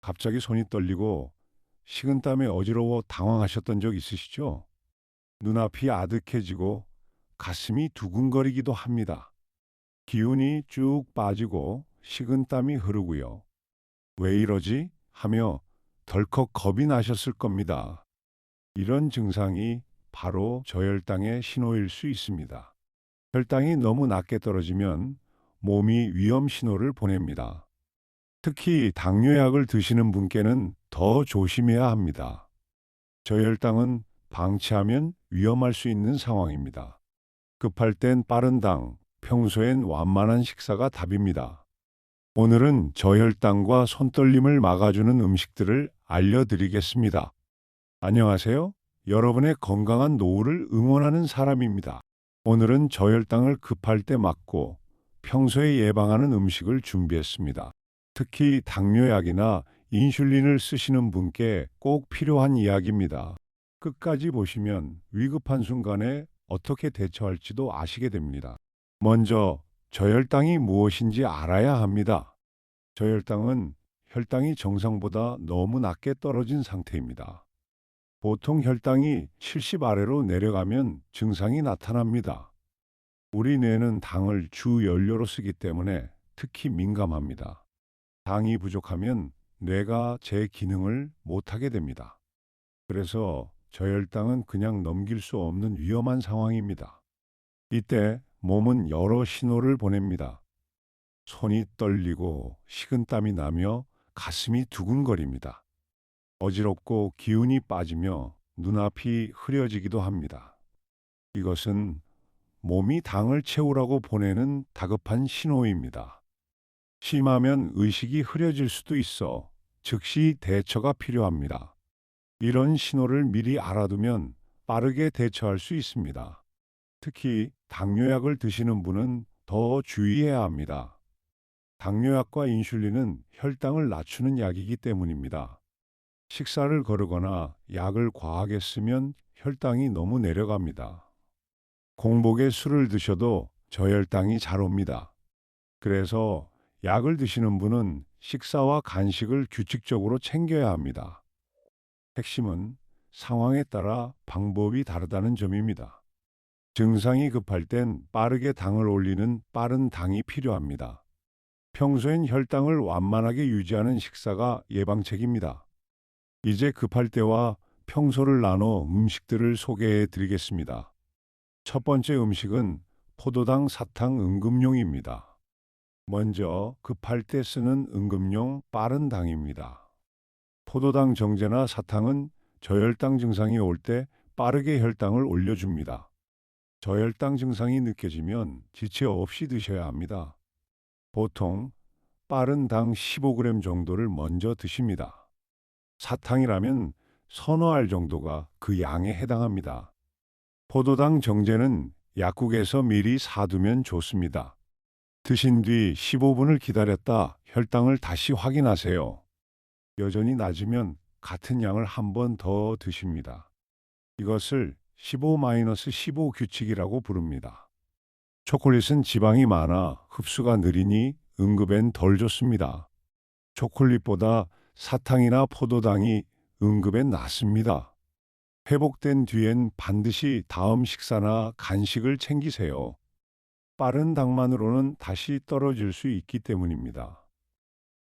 갑자기 손이 떨리고 식은땀에 어지러워 당황하셨던 적 있으시죠? 눈앞이 아득해지고 가슴이 두근거리기도 합니다. 기운이 쭉 빠지고 식은땀이 흐르고요. 왜 이러지? 하며 덜컥 겁이 나셨을 겁니다. 이런 증상이 바로 저혈당의 신호일 수 있습니다. 혈당이 너무 낮게 떨어지면 몸이 위험 신호를 보냅니다. 특히 당뇨약을 드시는 분께는 더 조심해야 합니다. 저혈당은 방치하면 위험할 수 있는 상황입니다. 급할 땐 빠른 당, 평소엔 완만한 식사가 답입니다. 오늘은 저혈당과 손떨림을 막아주는 음식들을 알려드리겠습니다. 안녕하세요. 여러분의 건강한 노후를 응원하는 사람입니다. 오늘은 저혈당을 급할 때 막고 평소에 예방하는 음식을 준비했습니다. 특히 당뇨약이나 인슐린을 쓰시는 분께 꼭 필요한 이야기입니다. 끝까지 보시면 위급한 순간에 어떻게 대처할지도 아시게 됩니다. 먼저 저혈당이 무엇인지 알아야 합니다. 저혈당은 혈당이 정상보다 너무 낮게 떨어진 상태입니다. 보통 혈당이 70 아래로 내려가면 증상이 나타납니다. 우리 뇌는 당을 주 연료로 쓰기 때문에 특히 민감합니다. 당이 부족하면 뇌가 제 기능을 못하게 됩니다. 그래서 저혈당은 그냥 넘길 수 없는 위험한 상황입니다. 이때 몸은 여러 신호를 보냅니다. 손이 떨리고 식은땀이 나며 가슴이 두근거립니다. 어지럽고 기운이 빠지며 눈앞이 흐려지기도 합니다. 이것은 몸이 당을 채우라고 보내는 다급한 신호입니다. 심하면 의식이 흐려질 수도 있어 즉시 대처가 필요합니다. 이런 신호를 미리 알아두면 빠르게 대처할 수 있습니다. 특히 당뇨약을 드시는 분은 더 주의해야 합니다. 당뇨약과 인슐린은 혈당을 낮추는 약이기 때문입니다. 식사를 거르거나 약을 과하게 쓰면 혈당이 너무 내려갑니다. 공복에 술을 드셔도 저혈당이 잘 옵니다. 그래서 약을 드시는 분은 식사와 간식을 규칙적으로 챙겨야 합니다. 핵심은 상황에 따라 방법이 다르다는 점입니다. 증상이 급할 땐 빠르게 당을 올리는 빠른 당이 필요합니다. 평소엔 혈당을 완만하게 유지하는 식사가 예방책입니다. 이제 급할 때와 평소를 나눠 음식들을 소개해 드리겠습니다. 첫 번째 음식은 포도당 사탕 응급용입니다. 먼저 급할 때 쓰는 응급용 빠른 당입니다. 포도당 정제나 사탕은 저혈당 증상이 올 때 빠르게 혈당을 올려줍니다. 저혈당 증상이 느껴지면 지체 없이 드셔야 합니다. 보통 빠른 당 15g 정도를 먼저 드십니다. 사탕이라면 서너 알 정도가 그 양에 해당합니다. 포도당 정제는 약국에서 미리 사두면 좋습니다. 드신 뒤 15분을 기다렸다 혈당을 다시 확인하세요. 여전히 낮으면 같은 양을 한 번 더 드십니다. 이것을 15-15 규칙이라고 부릅니다. 초콜릿은 지방이 많아 흡수가 느리니 응급엔 덜 좋습니다. 초콜릿보다 사탕이나 포도당이 응급엔 낫습니다. 회복된 뒤엔 반드시 다음 식사나 간식을 챙기세요. 빠른 당만으로는 다시 떨어질 수 있기 때문입니다.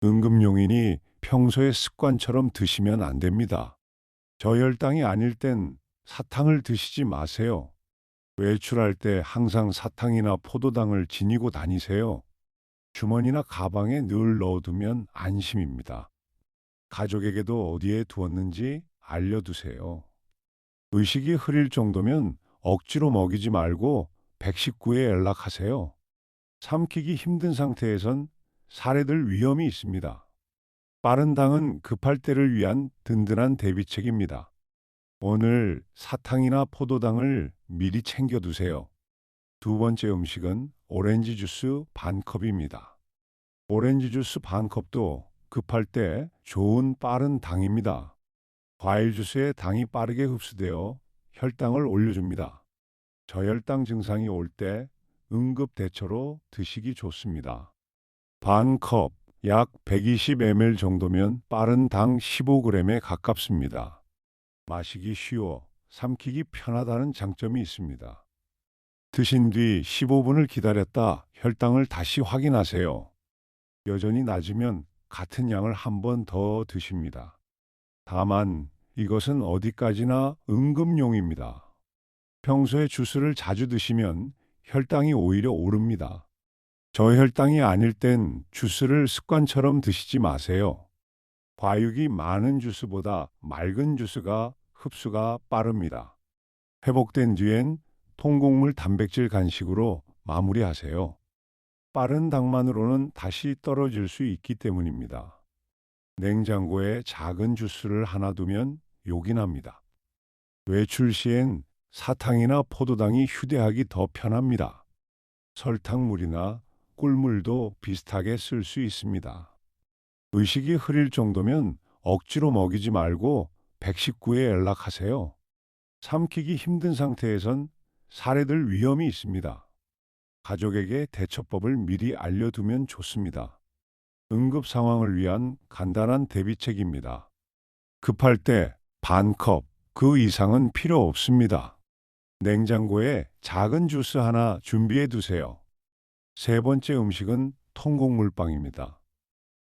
응급용이니 평소의 습관처럼 드시면 안 됩니다. 저혈당이 아닐 땐 사탕을 드시지 마세요. 외출할 때 항상 사탕이나 포도당을 지니고 다니세요. 주머니나 가방에 늘 넣어두면 안심입니다. 가족에게도 어디에 두었는지 알려두세요. 의식이 흐릴 정도면 억지로 먹이지 말고 119에 연락하세요. 삼키기 힘든 상태에선 살해될 위험이 있습니다. 빠른 당은 급할 때를 위한 든든한 대비책입니다. 오늘 사탕이나 포도당을 미리 챙겨두세요. 두 번째 음식은 오렌지 주스 반 컵입니다. 오렌지 주스 반 컵도 급할 때 좋은 빠른 당입니다. 과일 주스에 당이 빠르게 흡수되어 혈당을 올려줍니다. 저혈당 증상이 올 때 응급 대처로 드시기 좋습니다. 반 컵, 약 120ml 정도면 빠른 당 15g에 가깝습니다. 마시기 쉬워 삼키기 편하다는 장점이 있습니다. 드신 뒤 15분을 기다렸다 혈당을 다시 확인하세요. 여전히 낮으면 같은 양을 한 번 더 드십니다. 다만 이것은 어디까지나 응급용입니다. 평소에 주스를 자주 드시면 혈당이 오히려 오릅니다. 저혈당이 아닐 땐 주스를 습관처럼 드시지 마세요. 과육이 많은 주스보다 맑은 주스가 흡수가 빠릅니다. 회복된 뒤엔 통곡물 단백질 간식으로 마무리하세요. 빠른 당만으로는 다시 떨어질 수 있기 때문입니다. 냉장고에 작은 주스를 하나 두면 요긴합니다. 외출 시엔 사탕이나 포도당이 휴대하기 더 편합니다. 설탕물이나 꿀물도 비슷하게 쓸 수 있습니다. 의식이 흐릴 정도면 억지로 먹이지 말고 119에 연락하세요. 삼키기 힘든 상태에선 살해될 위험이 있습니다. 가족에게 대처법을 미리 알려두면 좋습니다. 응급 상황을 위한 간단한 대비책입니다. 급할 때 반 컵, 그 이상은 필요 없습니다. 냉장고에 작은 주스 하나 준비해 두세요. 세 번째 음식은 통곡물빵입니다.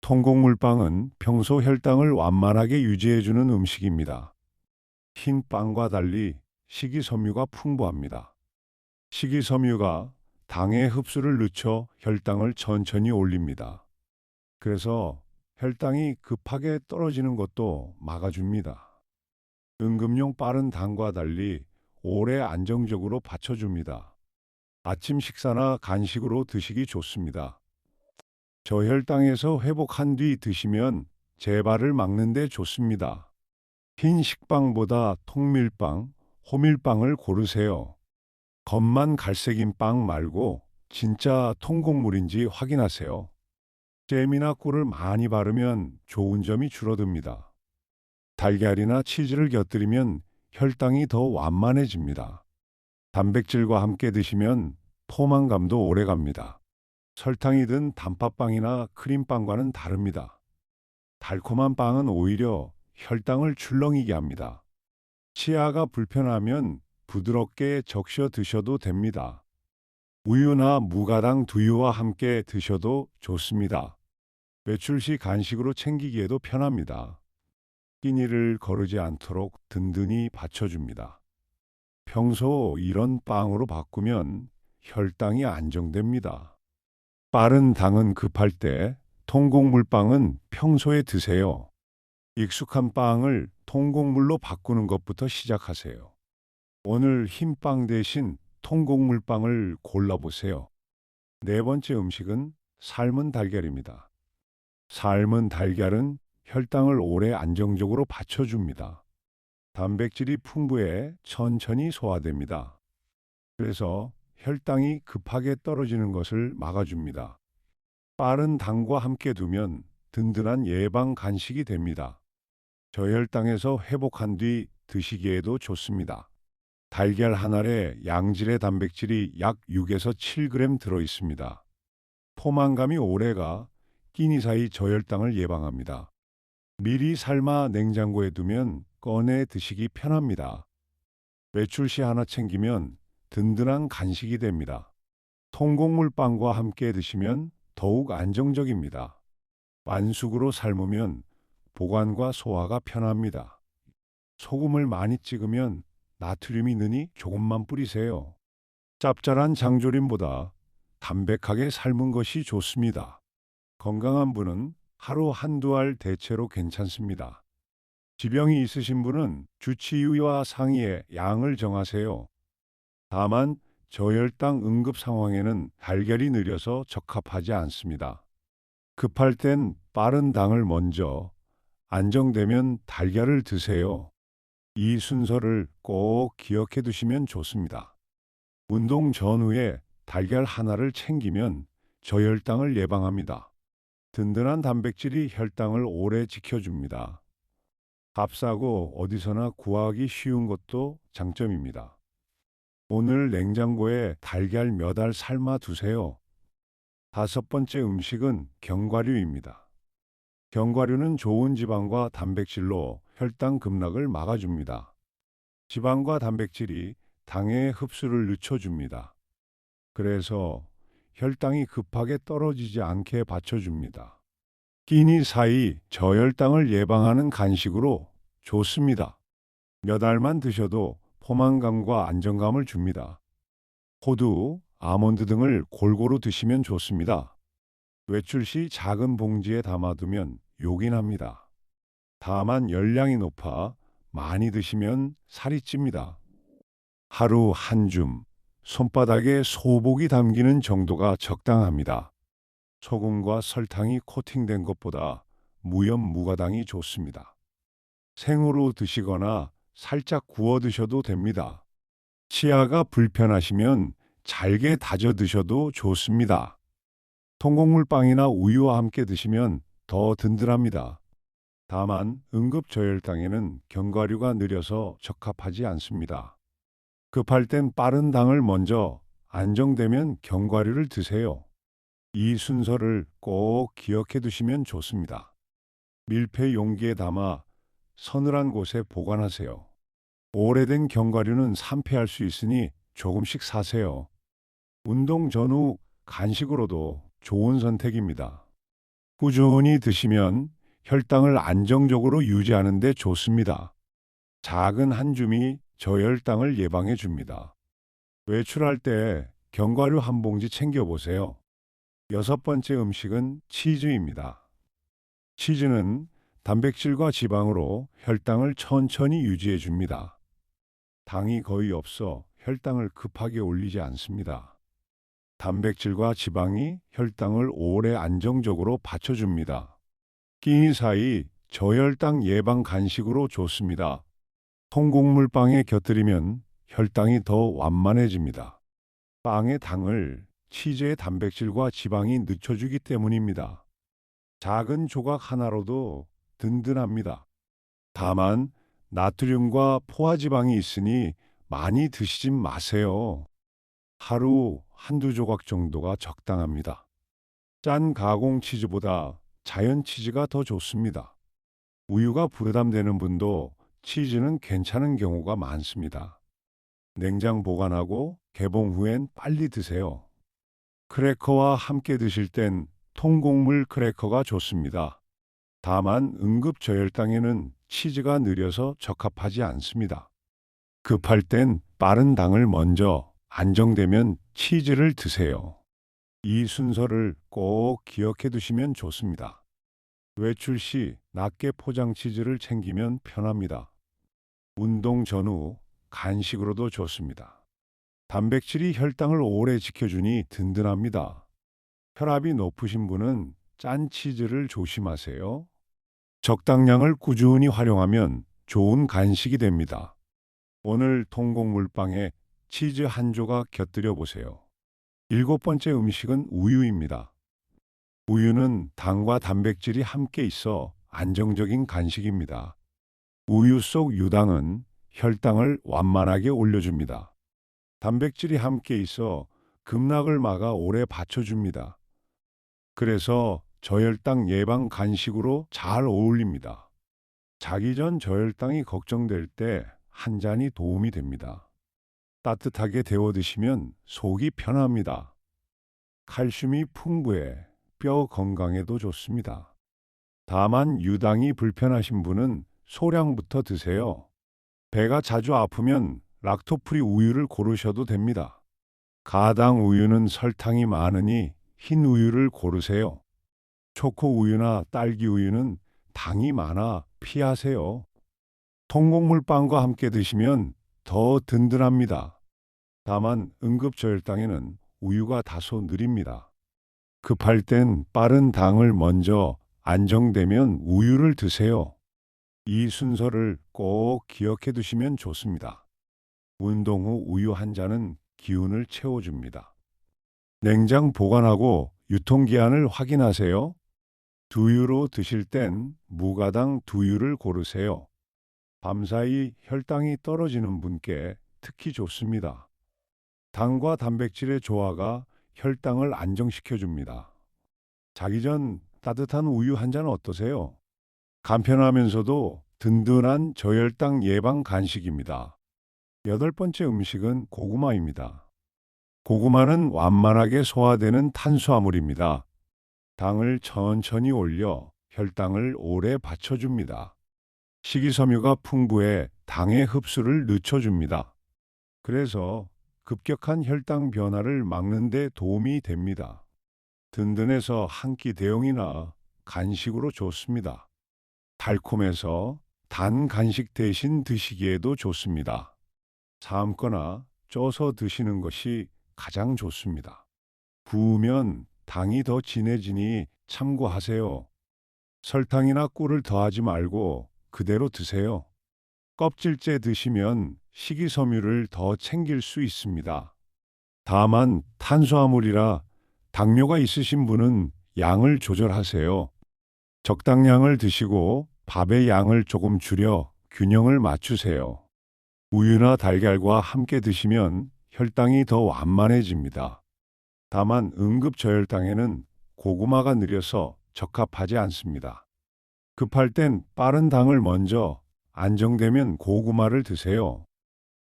통곡물빵은 평소 혈당을 완만하게 유지해주는 음식입니다. 흰 빵과 달리 식이섬유가 풍부합니다. 식이섬유가 당의 흡수를 늦춰 혈당을 천천히 올립니다. 그래서 혈당이 급하게 떨어지는 것도 막아줍니다. 응급용 빠른 당과 달리 오래 안정적으로 받쳐줍니다. 아침 식사나 간식으로 드시기 좋습니다. 저혈당에서 회복한 뒤 드시면 재발을 막는 데 좋습니다. 흰 식빵보다 통밀빵, 호밀빵을 고르세요. 겉만 갈색인 빵 말고 진짜 통곡물인지 확인하세요. 잼이나 꿀을 많이 바르면 좋은 점이 줄어듭니다. 달걀이나 치즈를 곁들이면 혈당이 더 완만해집니다. 단백질과 함께 드시면 포만감도 오래갑니다. 설탕이 든 단팥빵이나 크림빵과는 다릅니다. 달콤한 빵은 오히려 혈당을 출렁이게 합니다. 치아가 불편하면 부드럽게 적셔 드셔도 됩니다. 우유나 무가당 두유와 함께 드셔도 좋습니다. 외출 시 간식으로 챙기기에도 편합니다. 끼니를 거르지 않도록 든든히 받쳐줍니다. 평소 이런 빵으로 바꾸면 혈당이 안정됩니다. 빠른 당은 급할 때, 통곡물빵은 평소에 드세요. 익숙한 빵을 통곡물로 바꾸는 것부터 시작하세요. 오늘 흰빵 대신 통곡물빵을 골라보세요. 네 번째 음식은 삶은 달걀입니다. 삶은 달걀은 혈당을 오래 안정적으로 받쳐줍니다. 단백질이 풍부해 천천히 소화됩니다. 그래서 혈당이 급하게 떨어지는 것을 막아줍니다. 빠른 당과 함께 두면 든든한 예방 간식이 됩니다. 저혈당에서 회복한 뒤 드시기에도 좋습니다. 달걀 한 알에 양질의 단백질이 약 6에서 7g 들어 있습니다. 포만감이 오래가 끼니 사이 저혈당을 예방합니다. 미리 삶아 냉장고에 두면 꺼내 드시기 편합니다. 외출 시 하나 챙기면 든든한 간식이 됩니다. 통곡물빵과 함께 드시면 더욱 안정적입니다. 완숙으로 삶으면 보관과 소화가 편합니다. 소금을 많이 찍으면 나트륨이 느니 조금만 뿌리세요. 짭짤한 장조림보다 담백하게 삶은 것이 좋습니다. 건강한 분은 하루 한두 알 대체로 괜찮습니다. 지병이 있으신 분은 주치의와 상의해 양을 정하세요. 다만 저혈당 응급 상황에는 달걀이 느려서 적합하지 않습니다. 급할 땐 빠른 당을 먼저, 안정되면 달걀을 드세요. 이 순서를 꼭 기억해 두시면 좋습니다. 운동 전후에 달걀 하나를 챙기면 저혈당을 예방합니다. 든든한 단백질이 혈당을 오래 지켜줍니다. 값싸고 어디서나 구하기 쉬운 것도 장점입니다. 오늘 냉장고에 달걀 몇 알 삶아 두세요. 다섯 번째 음식은 견과류입니다. 견과류는 좋은 지방과 단백질로 혈당 급락을 막아줍니다. 지방과 단백질이 당의 흡수를 늦춰줍니다. 그래서 혈당이 급하게 떨어지지 않게 받쳐줍니다. 끼니 사이 저혈당을 예방하는 간식으로 좋습니다. 몇 알만 드셔도 포만감과 안정감을 줍니다. 호두, 아몬드 등을 골고루 드시면 좋습니다. 외출 시 작은 봉지에 담아두면 요긴합니다. 다만 열량이 높아 많이 드시면 살이 찝니다. 하루 한 줌, 손바닥에 소복이 담기는 정도가 적당합니다. 소금과 설탕이 코팅된 것보다 무염 무가당이 좋습니다. 생으로 드시거나 살짝 구워 드셔도 됩니다. 치아가 불편하시면 잘게 다져 드셔도 좋습니다. 통곡물빵이나 우유와 함께 드시면 더 든든합니다. 다만 응급 저혈당에는 견과류가 느려서 적합하지 않습니다. 급할 땐 빠른 당을 먼저, 안정되면 견과류를 드세요. 이 순서를 꼭 기억해 두시면 좋습니다. 밀폐 용기에 담아 서늘한 곳에 보관하세요. 오래된 견과류는 산패할 수 있으니 조금씩 사세요. 운동 전후 간식으로도 좋은 선택입니다. 꾸준히 드시면 혈당을 안정적으로 유지하는 데 좋습니다. 작은 한 줌이 저혈당을 예방해 줍니다. 외출할 때 견과류 한 봉지 챙겨보세요. 여섯 번째 음식은 치즈입니다. 치즈는 단백질과 지방으로 혈당을 천천히 유지해 줍니다. 당이 거의 없어 혈당을 급하게 올리지 않습니다. 단백질과 지방이 혈당을 오래 안정적으로 받쳐줍니다. 끼니 사이 저혈당 예방 간식으로 좋습니다. 통곡물빵에 곁들이면 혈당이 더 완만해집니다. 빵의 당을 치즈의 단백질과 지방이 늦춰주기 때문입니다. 작은 조각 하나로도 든든합니다. 다만 나트륨과 포화지방이 있으니 많이 드시지 마세요. 하루 한두 조각 정도가 적당합니다. 짠 가공 치즈보다 자연 치즈가 더 좋습니다. 우유가 부담되는 분도 치즈는 괜찮은 경우가 많습니다. 냉장 보관하고 개봉 후엔 빨리 드세요. 크래커와 함께 드실 땐 통곡물 크래커가 좋습니다. 다만 응급 저혈당에는 치즈가 느려서 적합하지 않습니다. 급할 땐 빠른 당을 먼저, 안정되면 치즈를 드세요. 이 순서를 꼭 기억해 두시면 좋습니다. 외출 시 낱개 포장 치즈를 챙기면 편합니다. 운동 전후 간식으로도 좋습니다. 단백질이 혈당을 오래 지켜주니 든든합니다. 혈압이 높으신 분은 짠 치즈를 조심하세요. 적당량을 꾸준히 활용하면 좋은 간식이 됩니다. 오늘 통곡물빵에 치즈 한 조각 곁들여 보세요. 일곱 번째 음식은 우유입니다. 우유는 당과 단백질이 함께 있어 안정적인 간식입니다. 우유 속 유당은 혈당을 완만하게 올려줍니다. 단백질이 함께 있어 급락을 막아 오래 받쳐줍니다. 그래서 저혈당 예방 간식으로 잘 어울립니다. 자기 전 저혈당이 걱정될 때 한 잔이 도움이 됩니다. 따뜻하게 데워 드시면 속이 편합니다. 칼슘이 풍부해 뼈 건강에도 좋습니다. 다만 유당이 불편하신 분은 소량부터 드세요. 배가 자주 아프면 락토프리 우유를 고르셔도 됩니다. 가당 우유는 설탕이 많으니 흰 우유를 고르세요. 초코 우유나 딸기 우유는 당이 많아 피하세요. 통곡물빵과 함께 드시면 더 든든합니다. 다만 응급저혈당에는 우유가 다소 느립니다. 급할 땐 빠른 당을 먼저, 안정되면 우유를 드세요. 이 순서를 꼭 기억해 두시면 좋습니다. 운동 후 우유 한 잔은 기운을 채워줍니다. 냉장 보관하고 유통기한을 확인하세요. 두유로 드실 땐 무가당 두유를 고르세요. 밤사이 혈당이 떨어지는 분께 특히 좋습니다. 당과 단백질의 조화가 혈당을 안정시켜 줍니다. 자기 전 따뜻한 우유 한 잔 어떠세요? 간편하면서도 든든한 저혈당 예방 간식입니다. 여덟 번째 음식은 고구마입니다. 고구마는 완만하게 소화되는 탄수화물입니다. 당을 천천히 올려 혈당을 오래 받쳐줍니다. 식이섬유가 풍부해 당의 흡수를 늦춰줍니다. 그래서 급격한 혈당 변화를 막는 데 도움이 됩니다. 든든해서 한 끼 대용이나 간식으로 좋습니다. 달콤해서 단 간식 대신 드시기에도 좋습니다. 삶거나 쪄서 드시는 것이 가장 좋습니다. 부으면 당이 더 진해지니 참고하세요. 설탕이나 꿀을 더하지 말고 그대로 드세요. 껍질째 드시면 식이섬유를 더 챙길 수 있습니다. 다만 탄수화물이라 당뇨가 있으신 분은 양을 조절하세요. 적당량을 드시고 밥의 양을 조금 줄여 균형을 맞추세요. 우유나 달걀과 함께 드시면 혈당이 더 완만해집니다. 다만 응급 저혈당에는 고구마가 느려서 적합하지 않습니다. 급할 땐 빠른 당을 먼저, 안정되면 고구마를 드세요.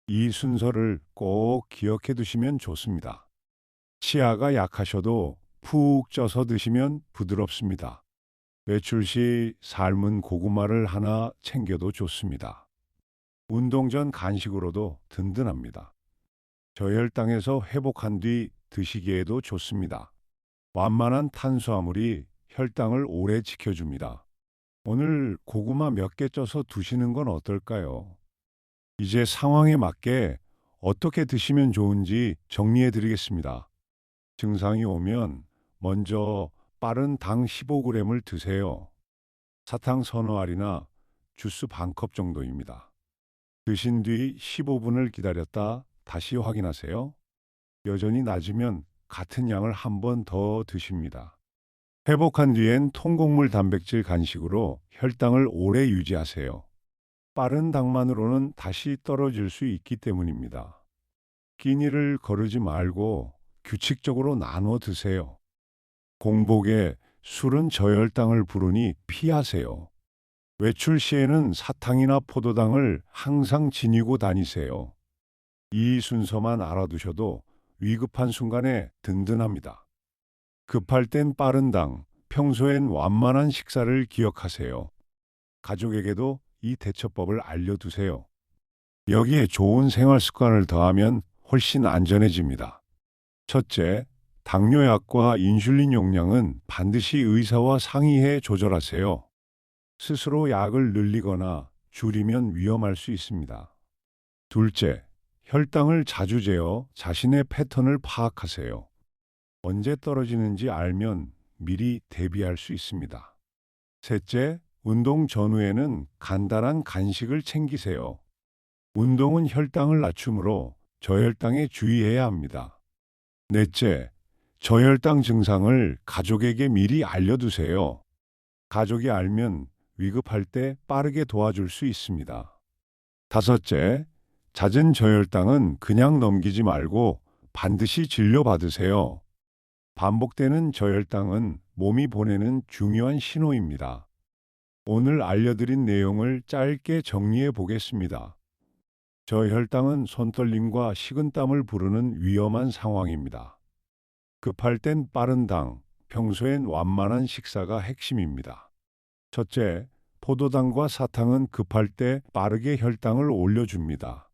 이 순서를 꼭 기억해 두시면 좋습니다. 치아가 약하셔도 푹 쪄서 드시면 부드럽습니다. 외출 시 삶은 고구마를 하나 챙겨도 좋습니다. 운동 전 간식으로도 든든합니다. 저혈당에서 회복한 뒤 드시기에도 좋습니다. 완만한 탄수화물이 혈당을 오래 지켜줍니다. 오늘 고구마 몇 개 쪄서 두시는 건 어떨까요? 이제 상황에 맞게 어떻게 드시면 좋은지 정리해 드리겠습니다. 증상이 오면 먼저 빠른 당 15g을 드세요. 사탕 서너 알이나 주스 반 컵 정도입니다. 드신 뒤 15분을 기다렸다 다시 확인하세요. 여전히 낮으면 같은 양을 한 번 더 드십니다. 회복한 뒤엔 통곡물 단백질 간식으로 혈당을 오래 유지하세요. 빠른 당만으로는 다시 떨어질 수 있기 때문입니다. 끼니를 거르지 말고 규칙적으로 나눠 드세요. 공복에 술은 저혈당을 부르니 피하세요. 외출 시에는 사탕이나 포도당을 항상 지니고 다니세요. 이 순서만 알아두셔도 위급한 순간에 든든합니다. 급할 땐 빠른 당, 평소엔 완만한 식사를 기억하세요. 가족에게도 이 대처법을 알려두세요. 여기에 좋은 생활 습관을 더하면 훨씬 안전해집니다. 첫째, 당뇨약과 인슐린 용량은 반드시 의사와 상의해 조절하세요. 스스로 약을 늘리거나 줄이면 위험할 수 있습니다. 둘째, 혈당을 자주 재어 자신의 패턴을 파악하세요. 언제 떨어지는지 알면 미리 대비할 수 있습니다. 셋째, 운동 전후에는 간단한 간식을 챙기세요. 운동은 혈당을 낮추므로 저혈당에 주의해야 합니다. 넷째, 저혈당 증상을 가족에게 미리 알려두세요. 가족이 알면 위급할 때 빠르게 도와줄 수 있습니다. 다섯째, 잦은 저혈당은 그냥 넘기지 말고 반드시 진료받으세요. 반복되는 저혈당은 몸이 보내는 중요한 신호입니다. 오늘 알려드린 내용을 짧게 정리해 보겠습니다. 저혈당은 손떨림과 식은땀을 부르는 위험한 상황입니다. 급할 땐 빠른 당, 평소엔 완만한 식사가 핵심입니다. 첫째, 포도당과 사탕은 급할 때 빠르게 혈당을 올려줍니다.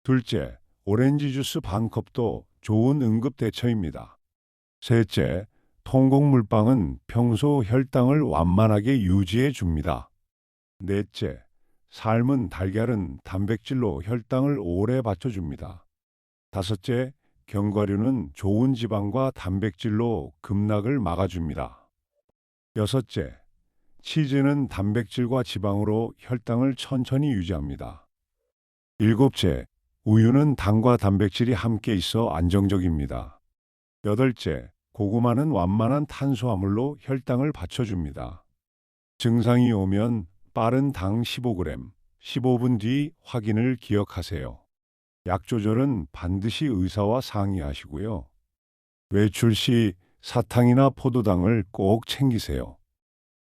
둘째, 오렌지 주스 반 컵도 좋은 응급 대처입니다. 셋째, 통곡물빵은 평소 혈당을 완만하게 유지해 줍니다. 넷째, 삶은 달걀은 단백질로 혈당을 오래 받쳐줍니다. 다섯째, 견과류는 좋은 지방과 단백질로 급락을 막아줍니다. 여섯째, 치즈는 단백질과 지방으로 혈당을 천천히 유지합니다. 일곱째, 우유는 당과 단백질이 함께 있어 안정적입니다. 여덟째, 고구마는 완만한 탄수화물로 혈당을 받쳐줍니다. 증상이 오면 빠른 당 15g, 15분 뒤 확인을 기억하세요. 약 조절은 반드시 의사와 상의하시고요. 외출 시 사탕이나 포도당을 꼭 챙기세요.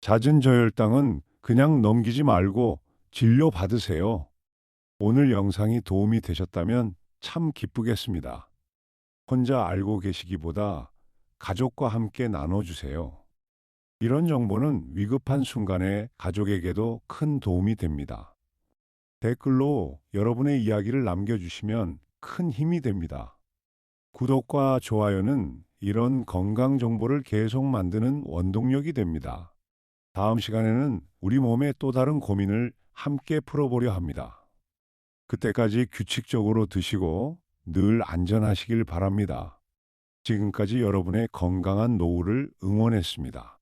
잦은 저혈당은 그냥 넘기지 말고 진료 받으세요. 오늘 영상이 도움이 되셨다면 참 기쁘겠습니다. 혼자 알고 계시기보다 가족과 함께 나눠주세요. 이런 정보는 위급한 순간에 가족에게도 큰 도움이 됩니다. 댓글로 여러분의 이야기를 남겨주시면 큰 힘이 됩니다. 구독과 좋아요는 이런 건강 정보를 계속 만드는 원동력이 됩니다. 다음 시간에는 우리 몸의 또 다른 고민을 함께 풀어보려 합니다. 그때까지 규칙적으로 드시고 늘 안전하시길 바랍니다. 지금까지 여러분의 건강한 노후를 응원했습니다.